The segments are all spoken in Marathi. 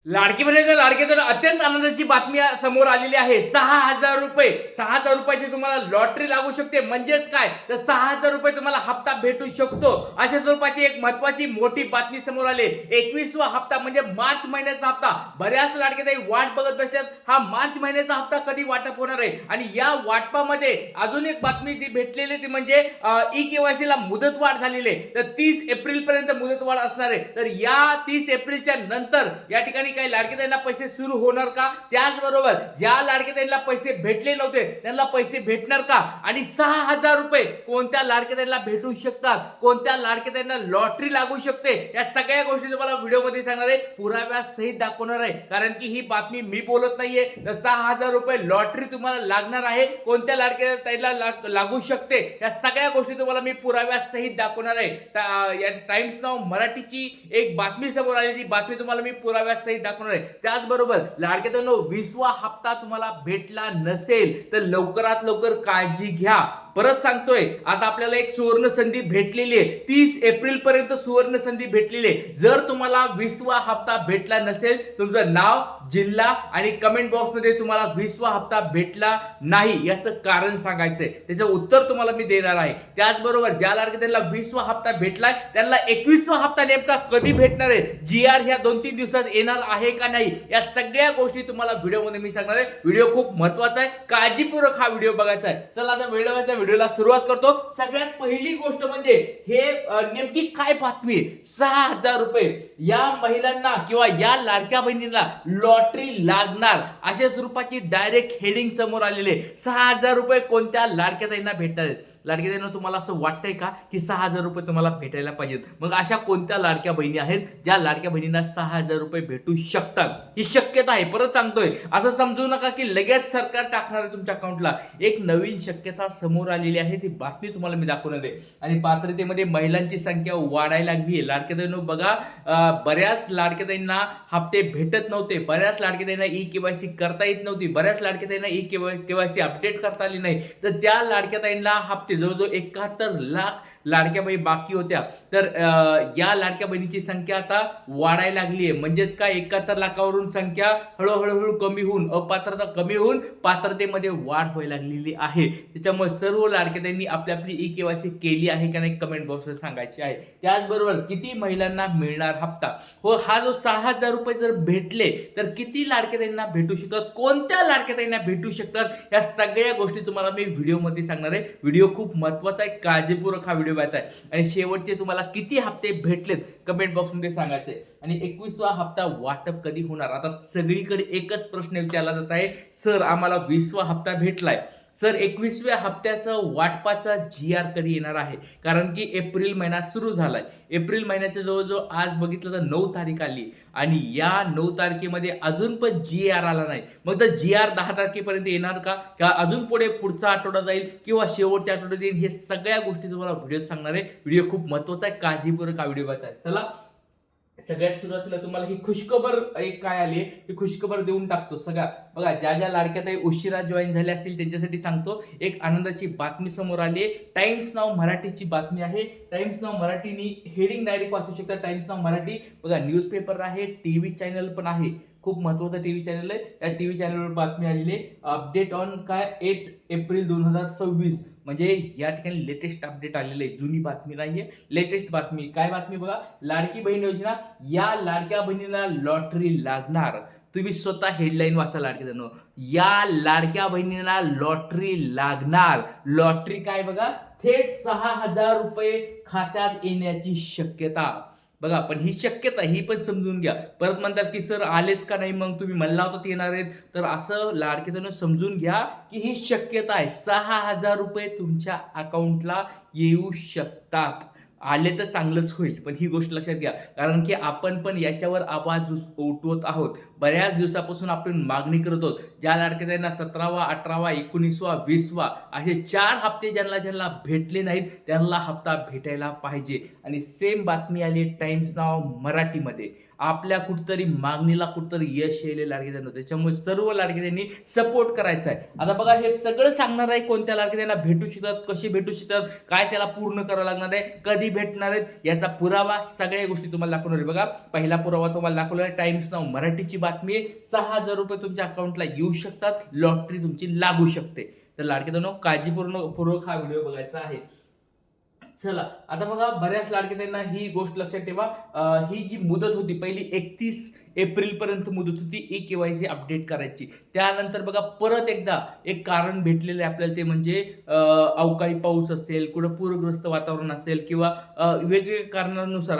लाडकी बहिणीच्या लाडक्यातून अत्यंत आनंदाची बातमी समोर आलेली आहे. 6,000 रुपये, 6,000 रुपयाची तुम्हाला लॉटरी लागू शकते. म्हणजेच काय, तर 6,000 रुपये तुम्हाला हप्ता भेटू शकतो. अशा स्वरूपाची एक महत्वाची मोठी बातमी समोर आली. 21वा हप्ता म्हणजे मार्च महिन्याचा हप्ता. बऱ्याच लाडक्याताई वाट बघत बसतात, हा मार्च महिन्याचा हप्ता कधी वाटप होणार आहे. आणि या वाटपामध्ये अजून एक बातमी ती भेटलेली ती म्हणजे ई-केवायसी ला मुदतवाढ झालेली आहे. तर 30 एप्रिल पर्यंत मुदतवाढ असणार आहे. तर या 30 एप्रिलच्या नंतर या ठिकाणी काही लाडकेताईंना पैसे सुरू होणार का? त्याचबरोबर ज्या लाडकेताईंना पैसे भेटले नव्हते त्यांना पैसे भेटणार का? आणि 6,000 रुपये कोणत्या लाडकेताईंना भेटू शकतात, कोणत्या लाडकेताईंना लॉटरी लागू शकते, या सगळ्या गोष्टी तुम्हाला व्हिडिओमध्ये सांगणार आहे, पुराव्यासहित दाखवणार आहे. कारण की ही बातमी मी बोलत नाहीये. तर 6,000 रुपये लॉटरी तुम्हाला लागणार आहे, कोणत्या लाडकेताईंना लागू शकते, या सगळ्या गोष्टी तुम्हाला मी पुराव्यासहित दाखवणार आहे. या टाइम्स नाव मराठीची एक बातमी समोर आली, ती बातमी तुम्हाला मी पुराव्यासहित दाखवणार आहे. त्याचबरोबर लाडक्यातांनो 20वा हप्ता तुम्हाला भेटला नसेल तर लवकरात लवकर काळजी घ्या. परत सांगतोय, आता आपल्याला एक सुवर्ण संधी भेटलेली आहे. 30 एप्रिल पर्यंत सुवर्ण संधी भेटलेली आहे. जर तुम्हाला 20वा हप्ता भेटला नसेल, तुमचं नाव, जिल्हा आणि कमेंट बॉक्स मध्ये तुम्हाला 20वा हप्ता भेटला नाही याचं कारण सांगायचंय, त्याचं उत्तर तुम्हाला मी देणार आहे. त्याचबरोबर ज्या लाडक्याला 20वा हप्ता भेटलाय त्यांना 21वा हप्ता नेमका कधी भेटणार आहे, GR ह्या 2-3 दिवसात येणार आहे का नाही, या सगळ्या गोष्टी तुम्हाला व्हिडिओमध्ये मी सांगणार आहे. व्हिडिओ खूप महत्वाचा आहे, काळजीपूर्वक हा व्हिडिओ बघायचा आहे. चला आता व्हिडिओला सुरुवात करतो. सगळ्यात पहिली गोष्ट म्हणजे हे नेमकी काय बातमी आहे. 6,000 रुपये या महिलांना किंवा या लाडक्या बहिणींना लॉटरी लागणार अशा स्वरूपाची डायरेक्ट हेडिंग समोर आलेली आहे. 6,000 रुपये कोणत्या लाडक्या ताईंना भेटणार आहेत? लाडक्या ताईंना तुम्हाला असं वाटतंय का की 6,000 रुपये तुम्हाला भेटायला पाहिजेत? मग अशा कोणत्या लाडक्या बहिणी आहेत ज्या लाडक्या बहिणींना 6,000 रुपये भेटू शकतात? ही शक्यता आहे. परत सांगतोय, असं समजू नका की लगेच सरकार टाकणार आहे तुमच्या अकाउंटला. एक नवीन शक्यता समोर आलेली आहे, ती बातमी तुम्हाला मी दाखवणार आहे. आणि पात्रतेमध्ये महिलांची संख्या वाढायला लागली आहे. लाडक्या ताईंनो बघा, बऱ्याच लाडक्या ताईंना हप्ते भेटत नव्हते, बऱ्याच लाडक्या ताईंना ई-केवायसी करता येत नव्हती, बऱ्याच लाडक्या ताईंना ई-केवायसी अपडेट करता आली नाही. तर त्या लाडक्या ताईंना हप्ते जवळजवळ 71 लाख लाडक्या बहिणी बाकी होत्या. तर या लाडक्या बहिणीची संख्या आता वाढायला लागली आहे. म्हणजेच काय, 71 लाखावरून संख्या हळूहळू कमी होऊन, अपात्रता कमी होऊन पात्रतेमध्ये वाढ व्हायला लागलेली आहे. त्याच्यामुळे सर्व लाडक्याताईंनी आपली आपली ई-केवायसी केली आहे का नाही कमेंट बॉक्सवर सांगायचे आहे. त्याचबरोबर किती महिलांना मिळणार हप्ता? हो, हा जो 6,000 रुपये जर भेटले तर किती लाडक्याताईंना भेटू शकतात, कोणत्या लाडक्याताईंना भेटू शकतात, या सगळ्या गोष्टी तुम्हाला मी व्हिडिओमध्ये सांगणार आहे. व्हिडिओ खूप महत्वाचा आहे, काळजीपूर्वक हा व्हिडिओ बघायचा आहे. आणि शेवटचे तुम्हाला किती हप्ते भेटलेत कमेंट बॉक्स मध्ये सांगायचे. आणि 21वा हप्ता वाटप कधी होणार? आता सगळीकडे एकच प्रश्न विचारला जात आहे, सर आम्हाला 20वा हप्ता भेटलाय, सर 21व्या हप्त्याचं वाटपाचा GR कधी येणार आहे? कारण की एप्रिल महिना सुरू झालाय. एप्रिल महिन्याच्या जवळजवळ आज बघितलं तर 9 तारीख आली आणि या 9 तारखेमध्ये अजून पण GR आला नाही. मग तर GR 10 तारखेपर्यंत येणार का अजून पुढे पुढचा आठवडा जाईल किंवा शेवटच्या आठवड्यात येईल? हे सगळ्या गोष्टी तुम्हाला व्हिडिओ सांगणार आहे. व्हिडिओ खूप महत्वाचा आहे, काळजीपूर्वक हा व्हिडिओ बघायचा आहे. चला सगळ्यात सुरुवातीला तुम्हाला ही खुशखबर एक काय आली, ही खुशखबर देऊन टाकतो. सगळ्या बघा, ज्या ज्या लाडक्याताई उशिरा जॉईन झाल्या असतील त्यांच्यासाठी सांगतो, एक आनंदाची बातमी समोर आली आहे. टाइम्स नाव मराठीची बातमी आहे. टाइम्स नाव मराठीनी हेडिंग डायरेक्ट वाचू शकता. टाइम्स नाव मराठी बघा, न्यूजपेपर आहे, टीव्ही चॅनल पण आहे, खूप महत्वाचा टीव्ही चॅनल आहे. त्या टीव्ही चॅनलवर बातमी आलेली आहे. अपडेट ऑन काय 8 एप्रिल 2026, म्हणजे या ठिकाणी लेटेस्ट अपडेट आलेलं आहे, जुनी बातमी नाहीये, लेटेस्ट बातमी. काय बातमी बघा, लाडकी बहीण योजना, या लाडक्या बहिणीला लॉटरी लागणार. तुम्ही स्वतः हेडलाईन वाचा लाडक्या, या लाडक्या बहिणीला लॉटरी लागणार. लॉटरी काय बघा, थेट 6,000 रुपये खात्यात येण्याची शक्यता. बघा, पण ही शक्यता ही पण समजून घ्या. परत म्हणतात की सर आलेच का नाही, मग तुम्ही म्हणला होता येणार आहेत. तर असं लाडक्यानं समजून घ्या की ही शक्यता आहे, 6,000 रुपये तुमच्या अकाउंटला येऊ शकतात. आले तर चांगलंच होईल, पण ही गोष्ट लक्षात घ्या. कारण की आपण पण याच्यावर आवाज उठवत आहोत. बऱ्याच दिवसापासून आपण मागणी करत आहोत. ज्या लाडक्याताईंना 17वा, 18वा, 19वा, 20वा असे 4 हप्ते ज्यांना भेटले नाहीत त्यांना हप्ता भेटायला पाहिजे. आणि सेम बातमी आली टाइम्स नाव मराठीमध्ये. आपल्या कुठतरी मागणीला कुठतरी यश येईल लाडके बहिणी. त्याच्यामुळे सर्व लाडके बहिणींनी सपोर्ट करायचा आहे. आता बघा हे सगळं सांगणार आहे कोणत्या लाडके बहिणींना भेटू शकतात, कशी भेटू शकतात, काय त्याला पूर्ण करावं लागणार आहे, कधी भेटणार आहेत याचा पुरावा, सगळ्या गोष्टी तुम्हाला दाखवणार आहे. बघा पहिला पुरावा तुम्हाला दाखवला आहे, टाइम्स नाऊ मराठीची बातमी आहे. 6,000 रुपये तुमच्या अकाउंटला येऊ शकतात, लॉटरी तुमची लागू शकते. तर लाडके बहिणींनो काळजीपूर्वक हा व्हिडिओ बघायचा आहे. चला आता बघा बऱ्याच लाडके बहिणींना ही गोष्ट लक्षात ठेवा, ही जी मुदत होती पहिली 31 एप्रिल पर्यंत मुदत होती KYC अपडेट करायची. त्यानंतर बघा परत एकदा एक कारण भेटलेलं आहे आपल्याला, ते म्हणजे अवकाळी पाऊस असेल, कुठं पूरग्रस्त वातावरण असेल किंवा वेगवेगळ्या कारणानुसार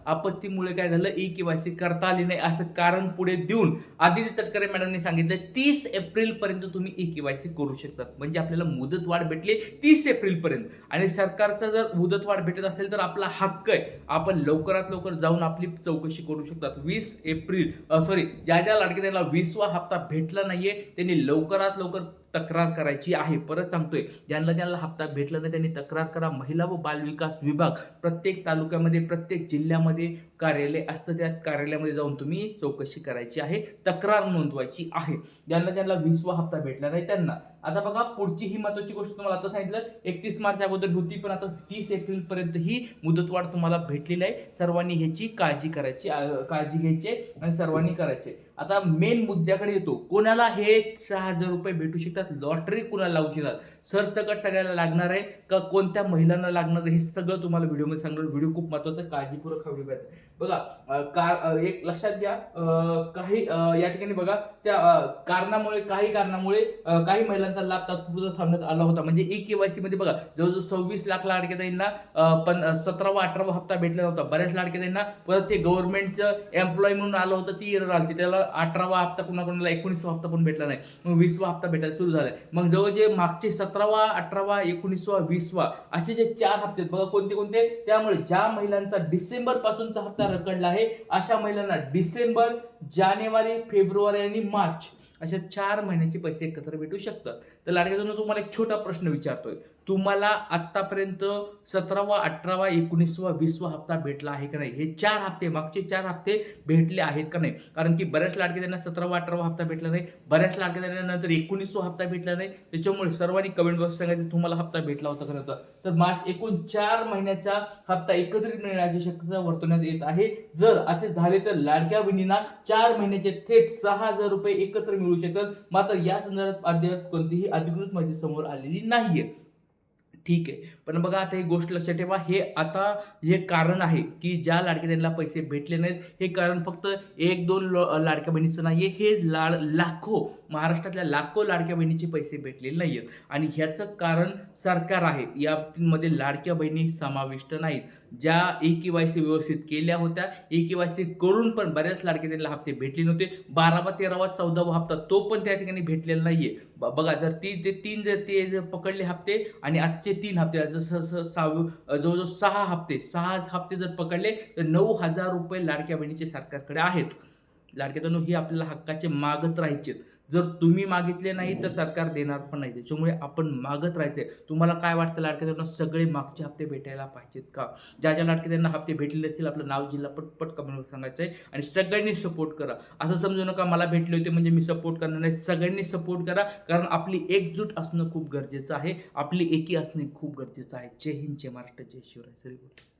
आपत्तीमुळे काय झालं KYC करता आली नाही असं कारण पुढे देऊन आदिती तटकरे मॅडमने सांगितलं 30 एप्रिल पर्यंत तुम्ही KYC करू शकतात. म्हणजे आपल्याला मुदतवाढ भेटली 30 एप्रिल पर्यंत. आणि सरकारचा जर मुदतवाढ भेटत असेल तर आपला हक्क आहे, आपण लवकरात लवकर जाऊन आपली चौकशी करू शकतात. 20 एप्रिल ज्या लाडके त्यांना 20वा हप्ता भेटला नाहीये त्यांनी लवकरात लवकर तक्रार करायची आहे. परत सांगतोय, ज्यांना हप्ता भेटला नाही त्यांनी तक्रार करा. महिला व बाल विकास विभाग प्रत्येक तालुक्यामध्ये प्रत्येक जिल्ह्यामध्ये कार्यालय असतं, त्या कार्यालयामध्ये जाऊन तुम्ही चौकशी करायची आहे, तक्रार नोंदवायची आहे. ज्यांना 20वा हप्ता भेटला नाही त्यांना. आता बघा पुढची ही महत्वाची गोष्ट तुम्हाला आता सांगितलं 31 मार्च अगोदर होती, पण आता 30 एप्रिल पर्यंत ही मुदतवाढ तुम्हाला भेटलेली आहे. सर्वांनी ह्याची काळजी घ्यायची आणि सर्वांनी करायचे. आता मेन मुद्द्याकडे येतो, कोणाला हे 6,000 रुपये भेटू शकतात, लॉटरी कुणाला लावू शकतात, सरसकट सगळ्याला लागणार आहे का कोणत्या महिलांना लागणार आहे, हे सगळं तुम्हाला व्हिडिओमध्ये सांगणार. व्हिडिओ खूप महत्वाचा, काळजीपूर्वक हा व्हिडिओ पाहिजे. बघा एक लक्षात घ्या, काही या ठिकाणी बघा त्या काही कारणामुळे काही महिलांचा लाभ तात्पुरता थांबण्यात आला होता. म्हणजे KYC मध्ये बघा जवळजवळ 26 लाख लाडके बहिणींना 17वा-18वा हप्ता भेटला नव्हता. बऱ्याच लाडके बहिणींना परत ते गव्हर्नमेंटचं एम्प्लॉय म्हणून आलं होतं, ती एरर आली, त्याला 18वा हप्ता कुणाला 19वा हप्ता पण भेटला नाही. मग 20वा हप्ता भेटायला सुरू झालाय. मग जवळ जे मागचे 17वा, 18वा, 19वा, 20वा असे जे 4 हप्ते बघा कोणते. त्यामुळे ज्या महिलांचा डिसेंबर पासूनचा हप्ता रखडला आहे अशा महिलांना डिसेंबर, जानेवारी, फेब्रुवारी आणि मार्च अशा 4 महिन्याचे पैसे एकत्र भेटू शकतात. तर लाडक्या बहिणींनो तुम्हाला एक छोटा प्रश्न विचारतोय, तुम्हाला आतापर्यंत 17वा, 18वा, 19वा, 20वा हप्ता भेटला आहे का नाही? हे 4 हप्ते मागचे 4 हप्ते भेटले आहेत का नाही? कारण की बऱ्याच लाडके त्यांना 17वा, 18वा हप्ता भेटला नाही, बऱ्याच लाडके त्यांना नंतर 19वा हप्ता भेटला नाही. त्याच्यामुळे सर्वांनी कमेंट बॉक्स सांगायचं तुम्हाला हप्ता भेटला होता का नव्हता. तर मार्च एकूण 4 महिन्याचा हप्ता एकत्रित मिळण्याची शक्यता वर्तवण्यात येत आहे. जर असे झाले तर लाडक्या बहिणींना 4 महिन्याचे थेट 6,000 रुपये एकत्र मिळू शकतात. मात्र या संदर्भात अद्याप कोणतीही अधिकृत माहिती समोर आलेली नाहीये. ठीक आहे, पण बघा आता ही गोष्ट लक्षात ठेवा, हे कारण आहे की ज्या लाडक्या बहिणीला पैसे भेटले नाहीत, हे कारण फक्त 1-2 लाडक्या बहिणीचं नाहीये, हे लाखो महाराष्ट्रातल्या लाखो लाडक्या बहिणीचे पैसे भेटलेले नाहीयेत. आणि ह्याचं कारण सरकार आहे, यामध्ये लाडक्या बहिणी समाविष्ट नाहीत. ज्या KYC व्यवस्थित केल्या होत्या, KYC करून पण बऱ्याच लाडक्या बहिणीला हप्ते भेटले नव्हते. 12वा, 13वा, 14वा हप्ता तो पण त्या ठिकाणी भेटलेला नाहीये. बघा जर ते पकडले हप्ते आणि आजचे 3 हप्ते जवळजवळ 6 हप्ते जर पकडले तर 9,000 रुपये लाडक्या बहिणीचे सरकारकडे आहेत. लाडक्या बहिणी ही आपल्याला हक्काचे मागत राहायचे. जर तुम्ही मागितले नाही तर सरकार देणार पण नाही. त्याच्यामुळे आपण मागत राहायचंय. तुम्हाला काय वाटतं लाडक्या बहिणींना सगळे मागचे हप्ते भेटायला पाहिजेत का? ज्या लाडक्या बहिणींना हप्ते भेटलेले असतील आपलं नाव, जिल्हा पटपट कमेंटवर सांगायचंय. आणि सगळ्यांनी सपोर्ट करा. असं समजू नका मला भेटले होते म्हणजे मी सपोर्ट करणार नाही. सगळ्यांनी सपोर्ट करा, कारण आपली एकजूट असणं खूप गरजेचं आहे, आपली एकी असणे खूप गरजेचं आहे. जय हिंद, जय महाराष्ट्र, जय शिवराय.